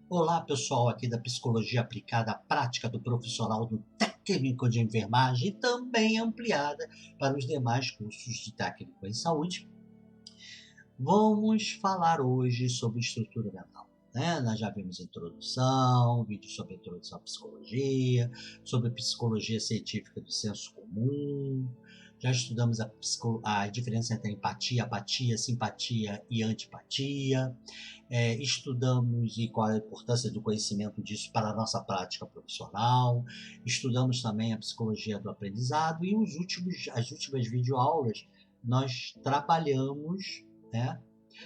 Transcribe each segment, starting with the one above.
Olá, pessoal, aqui da Psicologia Aplicada à Prática do Profissional do Técnico de Enfermagem e também ampliada para os demais cursos de técnico em saúde. Vamos falar hoje sobre estrutura mental. Nós já vimos introdução, vídeo sobre introdução à psicologia, sobre psicologia científica do senso comum, já estudamos a diferença entre empatia, apatia, simpatia e antipatia. Estudamos e qual a importância do conhecimento disso para a nossa prática profissional, estudamos também a psicologia do aprendizado e as últimas videoaulas nós trabalhamos, né,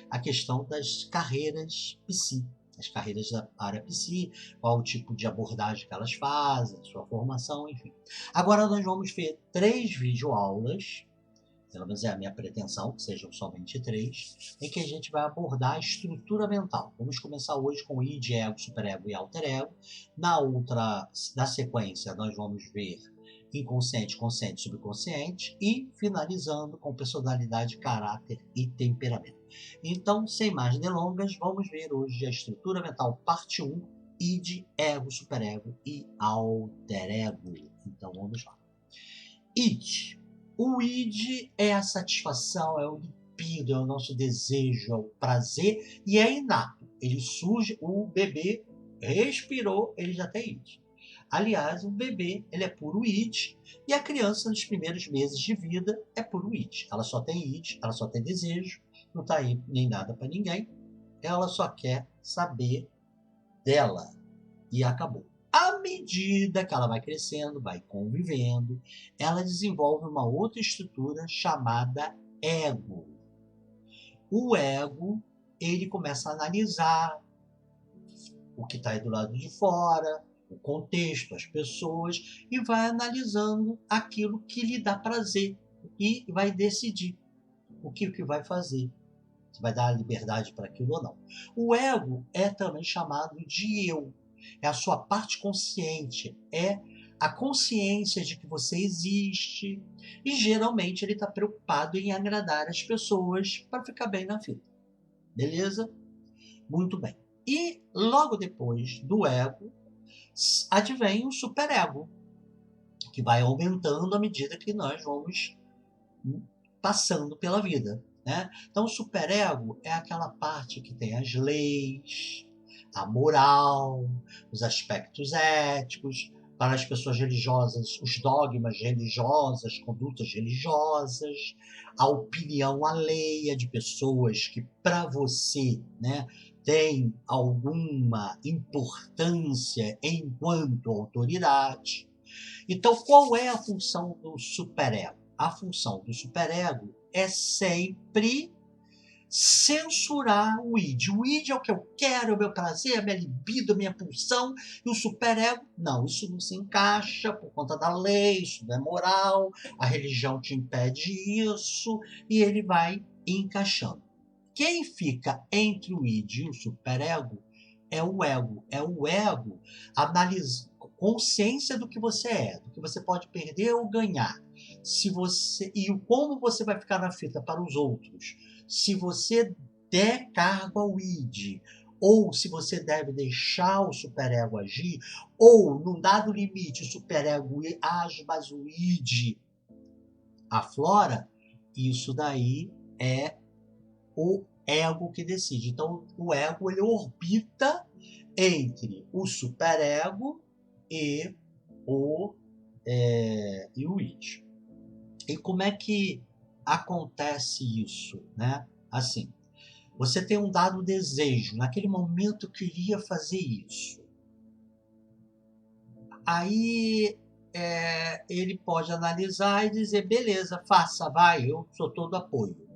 a questão das carreiras psi, as carreiras da área psi, qual o tipo de abordagem que elas fazem, sua formação, enfim. Agora nós vamos ver 3 videoaulas, pelo menos é a minha pretensão, que sejam somente 3, em que a gente vai abordar a estrutura mental. Vamos começar hoje com id, ego, superego e alter ego. Na sequência, nós vamos ver inconsciente, consciente, subconsciente e finalizando com personalidade, caráter e temperamento. Então, sem mais delongas, vamos ver hoje a estrutura mental parte 1, id, ego, superego e alter ego. Então, vamos lá. Id. O id é a satisfação, é o libido, é o nosso desejo, é o prazer e é inato. Ele surge, o bebê respirou, ele já tem id. Aliás, o bebê ele é puro id e a criança nos primeiros meses de vida é puro id. Ela só tem id, ela só tem desejo, não está aí nem nada para ninguém, ela só quer saber dela e acabou. À medida que ela vai crescendo, vai convivendo, ela desenvolve uma outra estrutura chamada ego. O ego, ele começa a analisar o que está aí do lado de fora, o contexto, as pessoas, e vai analisando aquilo que lhe dá prazer e vai decidir o que vai fazer. Se vai dar liberdade para aquilo ou não. O ego é também chamado de eu. É a sua parte consciente, é a consciência de que você existe e geralmente ele está preocupado em agradar as pessoas para ficar bem na vida. Beleza? Muito bem. E logo depois do ego, advém o superego, que vai aumentando à medida que nós vamos passando pela vida. Então, o superego é aquela parte que tem as leis, a moral, os aspectos éticos, para as pessoas religiosas, os dogmas religiosos, as condutas religiosas, a opinião alheia de pessoas que, para você, tem alguma importância enquanto autoridade. Então, qual é a função do superego? A função do superego é sempre censurar o id. O id é o que eu quero, é o meu prazer, a minha libido, a minha pulsão, e o superego, não, isso não se encaixa por conta da lei, isso não é moral, a religião te impede isso, e ele vai encaixando. Quem fica entre o id e o superego é o ego. É o ego consciência do que você é, do que você pode perder ou ganhar. E como você vai ficar na fita para os outros. Se você der cargo ao id, ou se você deve deixar o superego agir, ou num dado limite o superego age, mas o id aflora, isso daí é o ego que decide. Então, o ego ele orbita entre o superego e o id. E como é que acontece isso, Assim, você tem um dado desejo, naquele momento queria fazer isso. Aí ele pode analisar e dizer, beleza, faça, vai, eu sou todo apoio.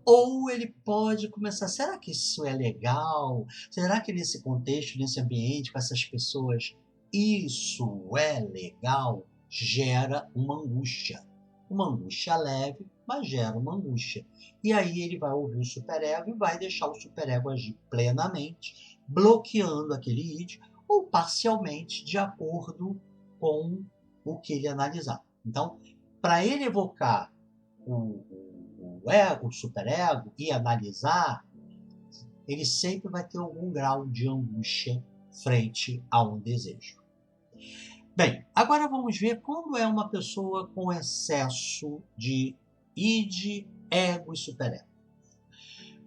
Ou ele pode começar, será que isso é legal? Será que nesse contexto, nesse ambiente, com essas pessoas, isso é legal? Gera uma angústia. Uma angústia leve, mas gera uma angústia. E aí ele vai ouvir o superego e vai deixar o superego agir plenamente, bloqueando aquele id, ou parcialmente, de acordo com o que ele analisar. Então, para ele evocar o ego, o superego, e analisar, ele sempre vai ter algum grau de angústia frente a um desejo. Bem, agora vamos ver quando é uma pessoa com excesso de id, ego e superego.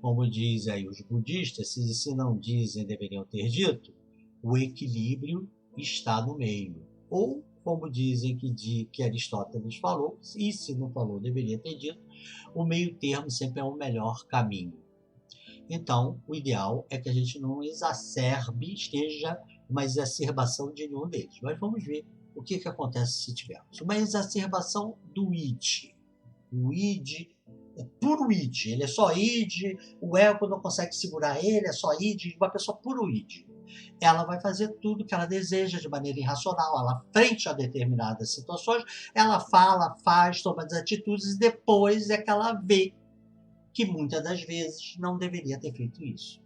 Como dizem aí os budistas, se não dizem, deveriam ter dito, o equilíbrio está no meio. Ou, como dizem que Aristóteles falou, e se não falou, deveria ter dito, o meio termo sempre é o melhor caminho. Então, o ideal é que a gente não esteja uma exacerbação de nenhum deles. Mas vamos ver o que acontece se tivermos uma exacerbação do id. O id é puro id, ele é só id, o ego não consegue segurar ele, é só id, uma pessoa puro id. Ela vai fazer tudo que ela deseja de maneira irracional, ela frente a determinadas situações, ela fala, faz, toma as atitudes e depois é que ela vê que muitas das vezes não deveria ter feito isso.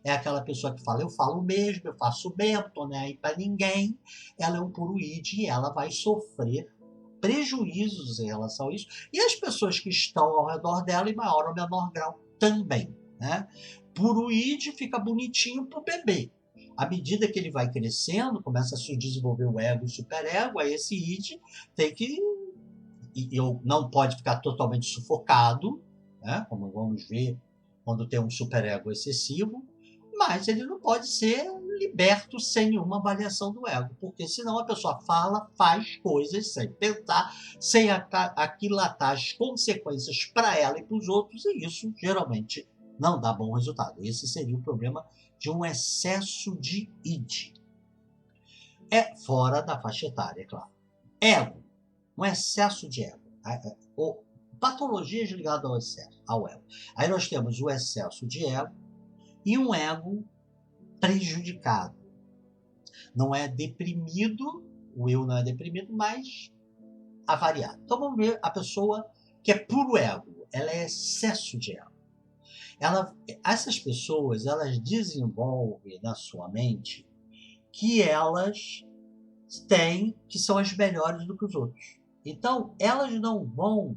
É aquela pessoa que fala, eu falo mesmo, eu faço mesmo, não tô nem aí para ninguém. Ela é um puro id e ela vai sofrer prejuízos em relação a isso. E as pessoas que estão ao redor dela, em maior ou menor grau, também. Né? Puro id fica bonitinho para o bebê. À medida que ele vai crescendo, começa a se desenvolver o ego e o superego, aí esse id tem que... não pode ficar totalmente sufocado, né? Como vamos ver quando tem um superego excessivo, mas ele não pode ser liberto sem nenhuma avaliação do ego, porque senão a pessoa fala, faz coisas sem pensar, sem aquilatar as consequências para ela e para os outros, e isso geralmente não dá bom resultado. Esse seria o problema de um excesso de id. É fora da faixa etária, é claro. Ego, um excesso de ego. Patologias ligadas ao ego. Aí nós temos o excesso de ego e um ego prejudicado. Não é deprimido, o eu não é deprimido, mas avariado. Então vamos ver a pessoa que é puro ego, ela é excesso de ego. Essas pessoas, elas desenvolvem na sua mente que elas que são as melhores do que os outros. Então, elas não vão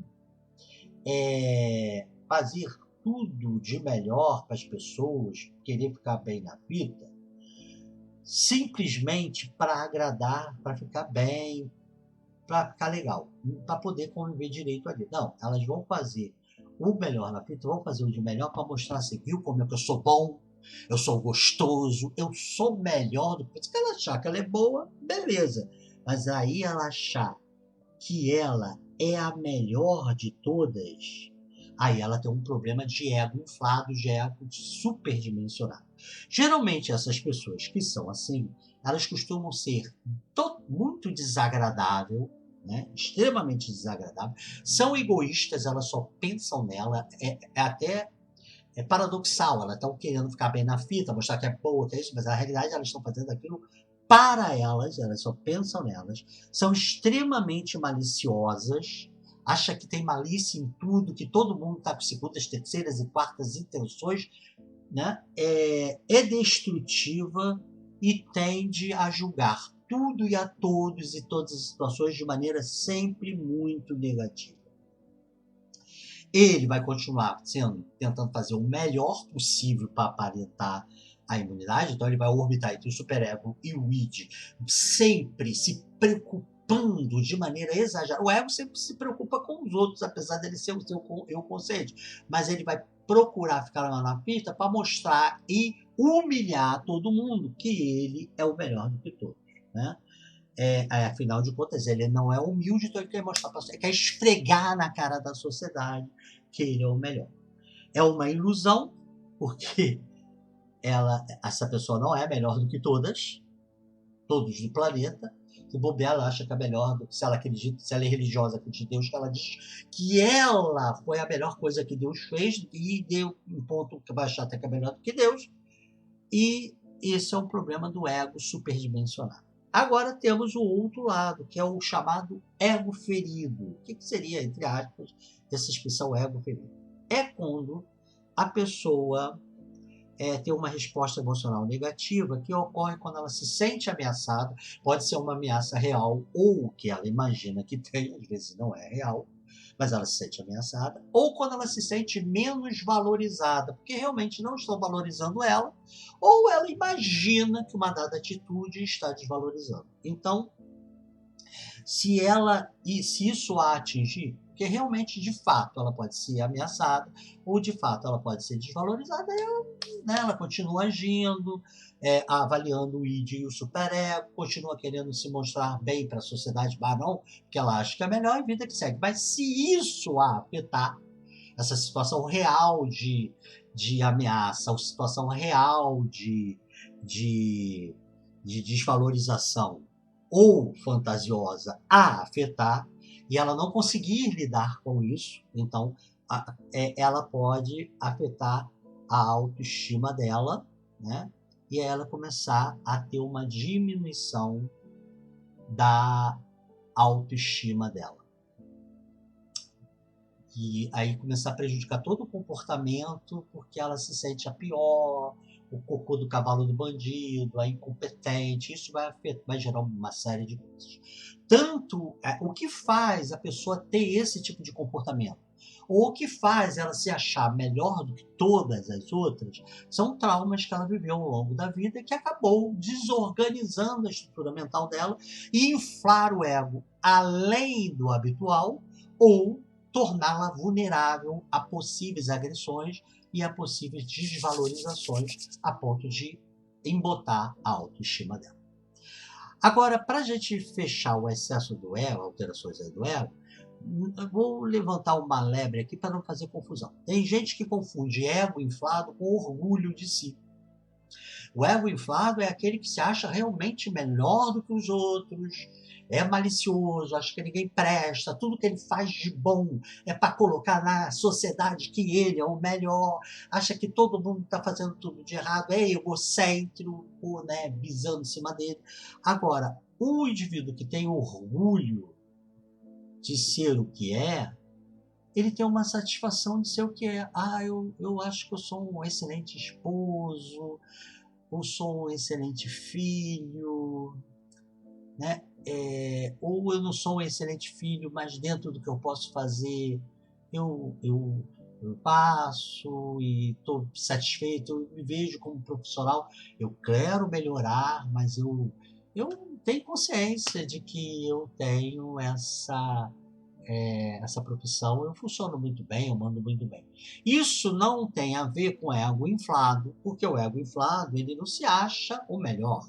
fazer tudo de melhor para as pessoas, querer ficar bem na vida, simplesmente para agradar, para ficar bem, para ficar legal, para poder conviver direito ali. Não, elas vão fazer o melhor na vida, vão fazer o de melhor para mostrar assim, viu como é que eu sou bom, eu sou gostoso, eu sou melhor do que... Se ela achar que ela é boa, beleza. Mas aí ela achar que ela é a melhor de todas, aí ela tem um problema de ego inflado, de ego superdimensionado. Geralmente essas pessoas que são assim, elas costumam ser muito desagradáveis, né? Extremamente desagradável, são egoístas, elas só pensam nela, até paradoxal, elas estão querendo ficar bem na fita, mostrar que é boa, que é isso, mas na realidade elas estão fazendo aquilo para elas só pensam nelas, são extremamente maliciosas, acha que tem malícia em tudo, que todo mundo está com segundas, terceiras e quartas intenções, né? É destrutiva e tende a julgar tudo e a todos e todas as situações de maneira sempre muito negativa. Ele vai continuar tentando fazer o melhor possível para aparentar a imunidade, então ele vai orbitar entre o superego e o id, sempre se preocupando de maneira exagerada. O ego sempre se preocupa com os outros, apesar dele ser o seu eu consciente, mas ele vai procurar ficar lá na pista para mostrar e humilhar todo mundo que ele é o melhor do que todos, né? Afinal de contas, ele não é humilde, então ele quer mostrar para você, quer esfregar na cara da sociedade que ele é o melhor. É uma ilusão, porque essa pessoa não é melhor do que todos do planeta. Se bobear, ela acha que é melhor do que se ela acredita, se ela é religiosa, acredita em Deus, que ela diz que ela foi a melhor coisa que Deus fez e deu um ponto que vai achar até que é melhor do que Deus. E esse é um problema do ego superdimensionado. Agora temos o outro lado, que é o chamado ego ferido. O que seria, entre aspas, essa expressão ego ferido? É quando a pessoa tem uma resposta emocional negativa que ocorre quando ela se sente ameaçada. Pode ser uma ameaça real ou que ela imagina que tem, às vezes não é real. mas ela se sente ameaçada, ou quando ela se sente menos valorizada, porque realmente não estão valorizando ela, ou ela imagina que uma dada atitude está desvalorizando. Então, se isso a atingir, porque realmente, de fato, ela pode ser ameaçada, ou de fato ela pode ser desvalorizada, ela continua agindo, avaliando o id e o superego, continua querendo se mostrar bem para a sociedade, mas não, porque ela acha que é melhor, e vida que segue. Mas se isso a afetar, essa situação real de ameaça, ou situação real de, de desvalorização ou fantasiosa a afetar, e ela não conseguir lidar com isso, então ela pode afetar a autoestima dela, né? E ela começar a ter uma diminuição da autoestima dela. E aí começar a prejudicar todo o comportamento, porque ela se sente a pior, o cocô do cavalo do bandido, a incompetente. Isso vai gerar uma série de coisas. Tanto o que faz a pessoa ter esse tipo de comportamento, ou o que faz ela se achar melhor do que todas as outras, são traumas que ela viveu ao longo da vida, que acabou desorganizando a estrutura mental dela e inflar o ego além do habitual, ou torná-la vulnerável a possíveis agressões e a possíveis desvalorizações, a ponto de embotar a autoestima dela. Agora, para a gente fechar o excesso do ego, alterações aí do ego, eu vou levantar uma lebre aqui para não fazer confusão. Tem gente que confunde ego inflado com orgulho de si. O ego inflado é aquele que se acha realmente melhor do que os outros, é malicioso, acha que ninguém presta, tudo que ele faz de bom é para colocar na sociedade que ele é o melhor, acha que todo mundo está fazendo tudo de errado, é egocêntrico, né, visando em cima dele. Agora, o indivíduo que tem orgulho de ser o que é, ele tem uma satisfação de ser o que é. Eu acho que eu sou um excelente esposo, ou sou um excelente filho, né? Ou eu não sou um excelente filho, mas dentro do que eu posso fazer, eu passo e estou satisfeito, eu me vejo como profissional, eu quero melhorar, mas eu tenho consciência de que eu tenho essa profissão, eu funciono muito bem, eu mando muito bem. Isso não tem a ver com ego inflado, porque o ego inflado, ele não se acha o melhor.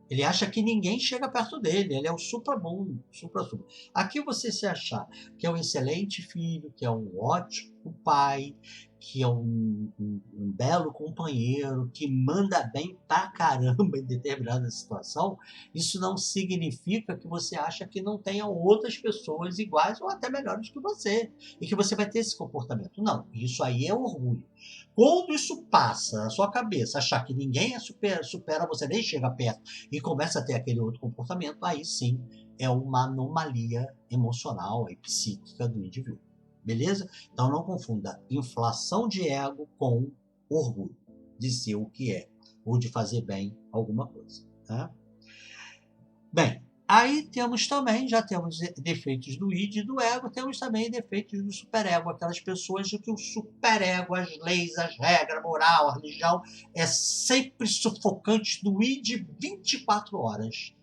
Ele acha que ninguém chega perto dele, ele é o supramundo, supra-sumo. Aqui você se achar que é um excelente filho, que é um ótimo pai, que é um belo companheiro, que manda bem pra caramba em determinada situação, isso não significa que você acha que não tenha outras pessoas iguais ou até melhores que você, e que você vai ter esse comportamento. Não, isso aí é orgulho. Quando isso passa na sua cabeça, achar que ninguém supera você, nem chega perto, e começa a ter aquele outro comportamento, aí sim é uma anomalia emocional e psíquica do indivíduo. Beleza? Então não confunda inflação de ego com orgulho de ser o que é, ou de fazer bem alguma coisa. Tá? Bem, aí já temos defeitos do id e do ego, temos também defeitos do superego, aquelas pessoas de que o superego, as leis, as regras, a moral, a religião, é sempre sufocante do id 24 horas.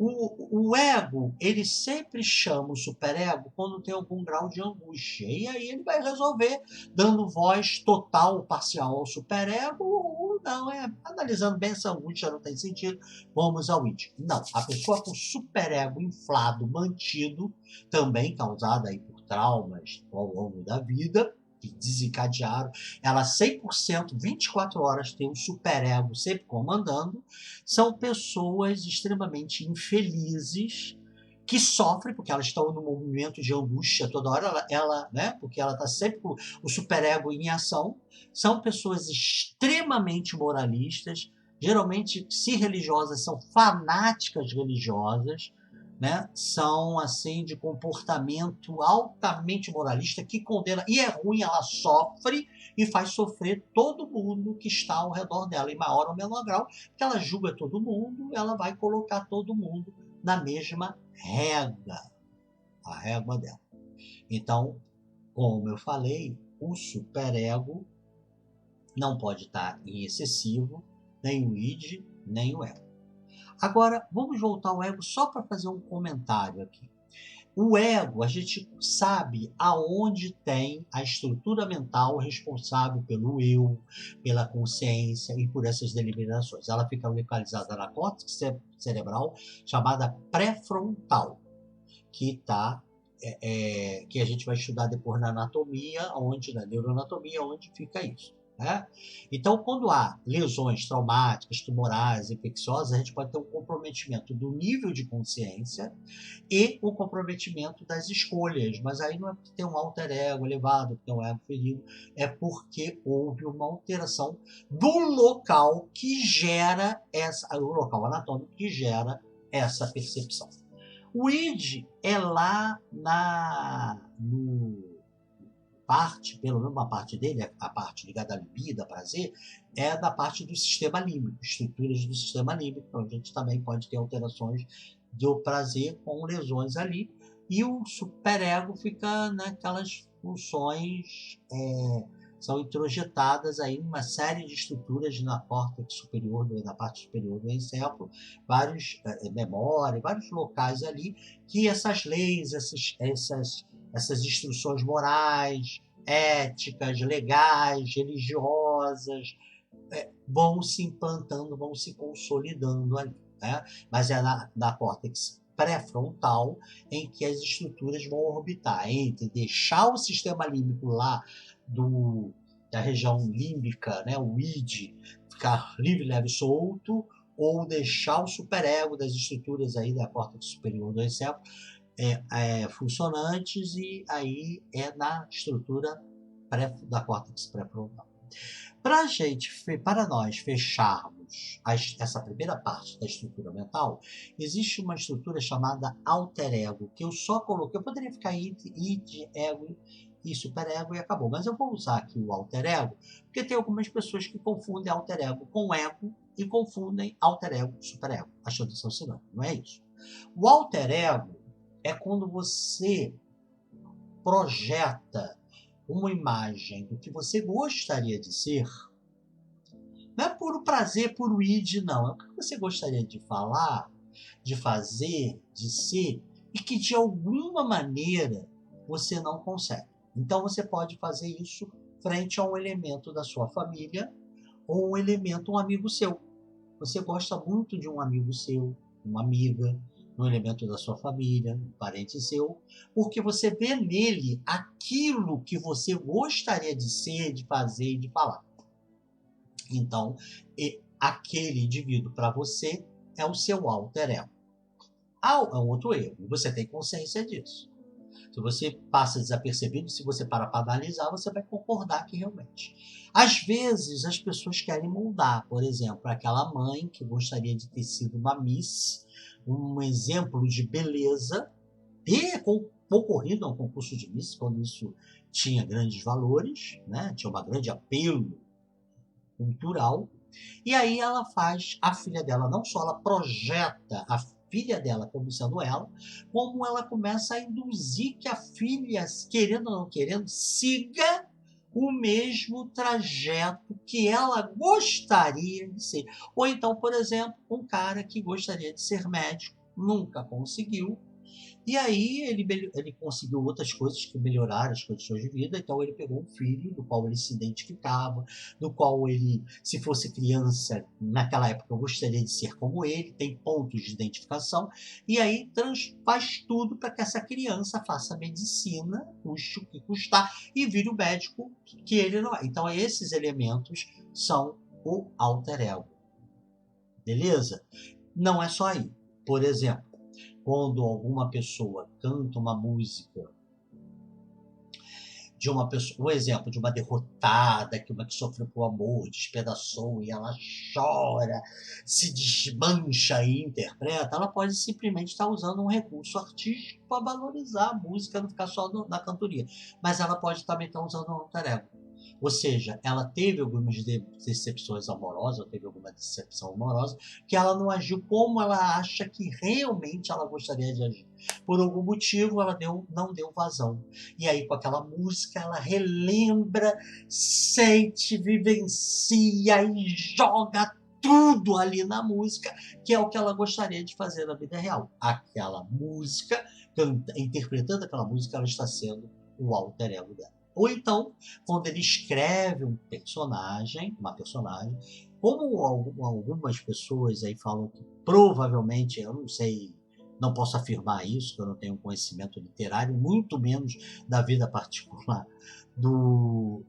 O ego, ele sempre chama o superego quando tem algum grau de angústia. E aí ele vai resolver dando voz total ou parcial ao superego, ou não, analisando bem essa angústia não tem sentido, vamos ao id. Não, a pessoa com superego inflado, mantido, também causada aí por traumas ao longo da vida, que desencadearam, ela 100%, 24 horas tem um superego sempre comandando, são pessoas extremamente infelizes, que sofrem porque elas estão num movimento de angústia toda hora, né, porque ela está sempre com o superego em ação, são pessoas extremamente moralistas, geralmente, se religiosas, são fanáticas religiosas, né? São assim de comportamento altamente moralista, que condena, e é ruim, ela sofre e faz sofrer todo mundo que está ao redor dela, em maior ou menor grau, porque ela julga todo mundo, ela vai colocar todo mundo na mesma régua, a régua dela. Então, como eu falei, o superego não pode estar em excessivo, nem o id, nem o ego. Agora, vamos voltar ao ego só para fazer um comentário aqui. O ego, a gente sabe aonde tem a estrutura mental responsável pelo eu, pela consciência e por essas deliberações. Ela fica localizada na córtex cerebral, chamada pré-frontal, que que a gente vai estudar depois na anatomia, na neuroanatomia, onde fica isso. Né? Então, quando há lesões traumáticas, tumorais, infecciosas, a gente pode ter um comprometimento do nível de consciência e o comprometimento das escolhas. Mas aí não é porque tem um alter ego elevado, porque tem um ego ferido, é porque houve uma alteração do local que gera o local anatômico que gera essa percepção. O id é lá no pelo menos uma parte dele, a parte ligada à libido, a prazer, é da parte do sistema límbico, estruturas do sistema límbico. Então a gente também pode ter alterações do prazer com lesões ali. E o superego fica naquelas funções, são introjetadas aí uma série de estruturas na córtex superior, na parte superior do encéfalo, vários memória, vários locais ali que essas leis, essas instruções morais, éticas, legais, religiosas, vão se implantando, vão se consolidando ali. Né? Mas é na córtex pré-frontal em que as estruturas vão orbitar entre deixar o sistema límbico lá da região límbica, né, o id, ficar livre, leve e solto, ou deixar o superego das estruturas aí da córtex superior do encéfalo funcionantes, e aí é na estrutura da córtex pré-frontal. Para nós fecharmos essa primeira parte da estrutura mental, existe uma estrutura chamada alter ego, que eu só coloquei, eu poderia ficar id, ego e superego e acabou, mas eu vou usar aqui o alter ego, porque tem algumas pessoas que confundem alter ego com ego e confundem alter ego com superego, achando que são sinônimos, não é isso? O alter ego é quando você projeta uma imagem do que você gostaria de ser. Não é puro prazer, puro id, não. É o que você gostaria de falar, de fazer, de ser, e que de alguma maneira você não consegue. Então você pode fazer isso frente a um elemento da sua família ou um amigo seu. Você gosta muito de um amigo seu, uma amiga, um elemento da sua família, um parente seu, porque você vê nele aquilo que você gostaria de ser, de fazer e de falar. Então, aquele indivíduo para você é o seu alter ego. É um outro eu, e você tem consciência disso. Se você passa desapercebido, se você parar para analisar, você vai concordar que realmente. Às vezes, as pessoas querem moldar, por exemplo, aquela mãe que gostaria de ter sido uma Miss, um exemplo de beleza, ter concorrido a um concurso de Miss, quando isso tinha grandes valores, né? Tinha um grande apelo cultural. E aí ela faz, a filha dela, não só ela projeta a filha dela como sendo ela, como ela começa a induzir que a filha, querendo ou não querendo, siga o mesmo trajeto que ela gostaria de ser. Ou então, por exemplo, um cara que gostaria de ser médico, nunca conseguiu, e aí ele conseguiu outras coisas que melhoraram as condições de vida. Então ele pegou um filho do qual ele se identificava, do qual ele, se fosse criança, naquela época eu gostaria de ser como ele, tem pontos de identificação, e aí faz tudo para que essa criança faça medicina, custe o que custar, e vire o médico que ele não é. Então esses elementos são o alter ego. Beleza? Não é só aí. Por exemplo, quando alguma pessoa canta uma música de uma pessoa, um exemplo de uma derrotada, que sofreu por amor, despedaçou e ela chora, se desmancha e interpreta, ela pode simplesmente estar usando um recurso artístico para valorizar a música, não ficar só na cantoria. Mas ela pode também estar usando um alter ego. Ou seja, ela teve algumas decepções amorosas, teve alguma decepção amorosa, que ela não agiu como ela acha que realmente ela gostaria de agir. Por algum motivo, ela não deu vazão. E aí, com aquela música, ela relembra, sente, vivencia e joga tudo ali na música, que é o que ela gostaria de fazer na vida real. Aquela música, interpretando aquela música, ela está sendo o alter ego dela. Ou então, quando ele escreve uma personagem, como algumas pessoas aí falam que provavelmente, eu não sei, não posso afirmar isso, que eu não tenho conhecimento literário, muito menos da vida particular do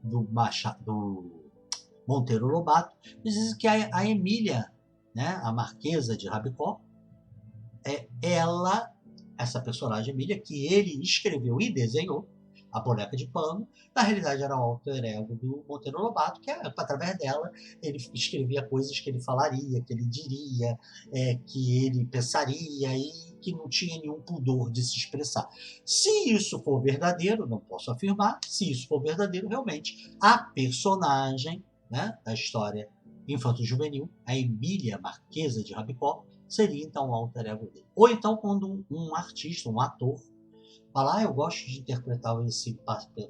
Monteiro Lobato, dizem que a Emília, né, a Marquesa de Rabicó, essa personagem Emília, que ele escreveu e desenhou, a boneca de pano, na realidade era o alter ego do Monteiro Lobato, que através dela ele escrevia coisas que ele falaria, que ele diria, que ele pensaria e que não tinha nenhum pudor de se expressar. Se isso for verdadeiro, não posso afirmar, se isso for verdadeiro, realmente, a personagem, né, da história infanto-juvenil, a Emília Marquesa de Rabicó, seria então o alter ego dele. Ou então quando um artista, um ator, fala, eu gosto de interpretar esse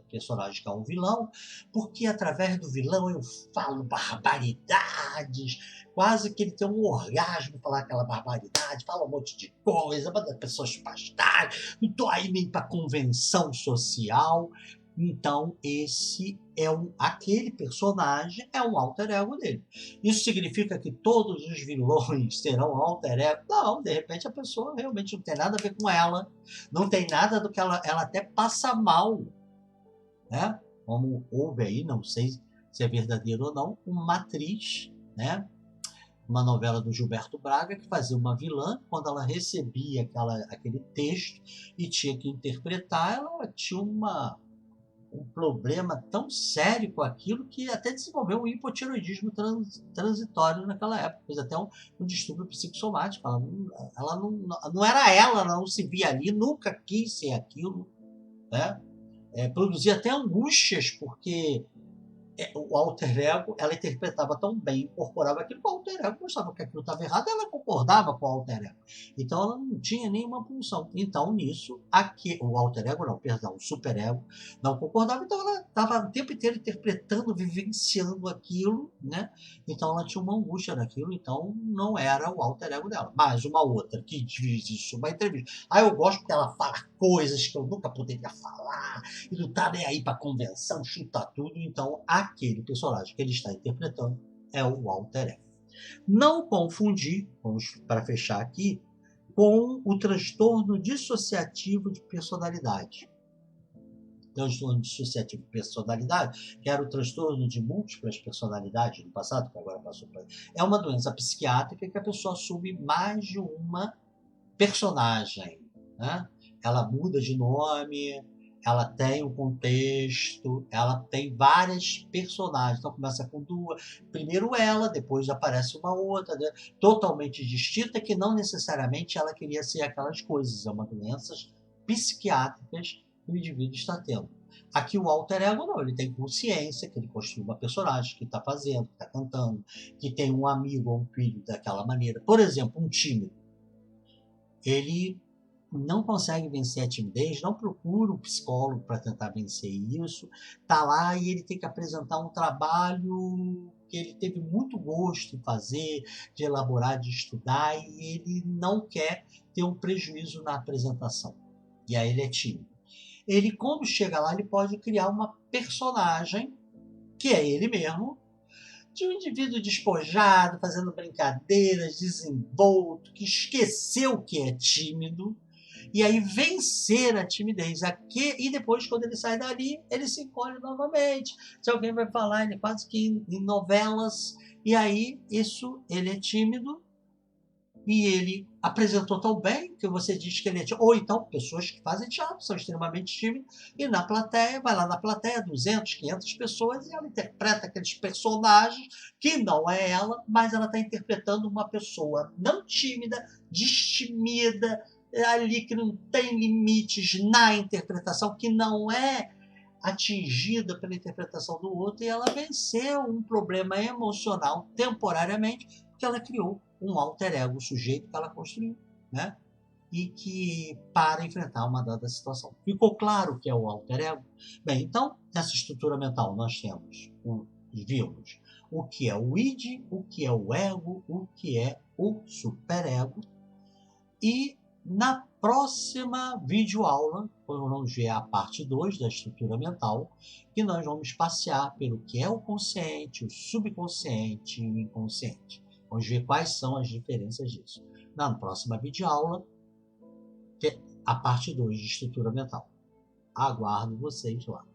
personagem que é um vilão, porque através do vilão eu falo barbaridades, quase que ele tem um orgasmo falar aquela barbaridade, fala um monte de coisa, manda pessoas pastarem, não estou aí nem para convenção social. Então, aquele personagem é um alter ego dele. Isso significa que todos os vilões serão alter ego? Não, de repente a pessoa realmente não tem nada a ver com ela, não tem nada do que ela até passa mal, né? Como houve aí, não sei se é verdadeiro ou não, uma atriz, né? Uma novela do Gilberto Braga, que fazia uma vilã, quando ela recebia aquele texto e tinha que interpretar, ela tinha um problema tão sério com aquilo que até desenvolveu um hipotiroidismo transitório naquela época, fez até um distúrbio psicossomático. Ela não era ela não se via ali, nunca quis ser aquilo, né? Produzia até angústias, porque o alter ego, ela interpretava tão bem, incorporava aquilo, o alter ego mostrava que aquilo estava errado, ela concordava com o alter ego. Então ela não tinha nenhuma função. Então nisso, o alter ego, não, perdão, o super ego não concordava, então ela estava o tempo inteiro interpretando, vivenciando aquilo, né? Então ela tinha uma angústia daquilo, então não era o alter ego dela. Mas uma outra que diz isso, uma entrevista. Eu gosto porque ela fala coisas que eu nunca poderia falar, e não tá nem aí para convenção, chuta tudo. Então, aquele personagem que ele está interpretando é o alter ego. Não confundir, vamos para fechar aqui, com o transtorno dissociativo de personalidade. Transtorno dissociativo de personalidade, que era o transtorno de múltiplas personalidades no passado, que agora passou para. É uma doença psiquiátrica que a pessoa assume mais de uma personagem, né? Ela muda de nome, ela tem um contexto, ela tem várias personagens. Então começa com duas, primeiro ela, depois aparece uma outra, né? Totalmente distinta, que não necessariamente ela queria ser aquelas coisas. É uma doença psiquiátricas que o indivíduo está tendo. Aqui o alter ego não, ele tem consciência que ele construiu uma personagem, que está fazendo, que está cantando, que tem um amigo ou um filho daquela maneira. Por exemplo, um tímido. Ele não consegue vencer a timidez, não procura um psicólogo para tentar vencer isso, tá lá e ele tem que apresentar um trabalho que ele teve muito gosto em fazer, de elaborar, de estudar, e ele não quer ter um prejuízo na apresentação. E aí ele é tímido. Ele, quando chega lá, ele pode criar uma personagem, que é ele mesmo, de um indivíduo despojado, fazendo brincadeiras, desenvolto, que esqueceu que é tímido, e aí vencer a timidez. E depois, quando ele sai dali, ele se encolhe novamente. Se alguém vai falar, ele quase que em novelas, e aí ele é tímido, e ele apresentou tão bem que você diz que ele é tímido. Ou então, pessoas que fazem teatro são extremamente tímidas, e na plateia, vai lá na plateia, 200, 500 pessoas, e ela interpreta aqueles personagens que não é ela, mas ela está interpretando uma pessoa não tímida, destemida, ali que não tem limites na interpretação, que não é atingida pela interpretação do outro e ela venceu um problema emocional temporariamente, porque ela criou um alter ego, o sujeito que ela construiu, né? E que para enfrentar uma dada situação. Ficou claro o que é o alter ego? Bem, então, nessa estrutura mental nós vimos o que é o id, o que é o ego, o que é o superego. E na próxima videoaula, nós vamos ver a parte 2 da estrutura mental, que nós vamos passear pelo que é o consciente, o subconsciente e o inconsciente. Vamos ver quais são as diferenças disso. Na próxima videoaula, a parte 2 de estrutura mental. Aguardo vocês lá.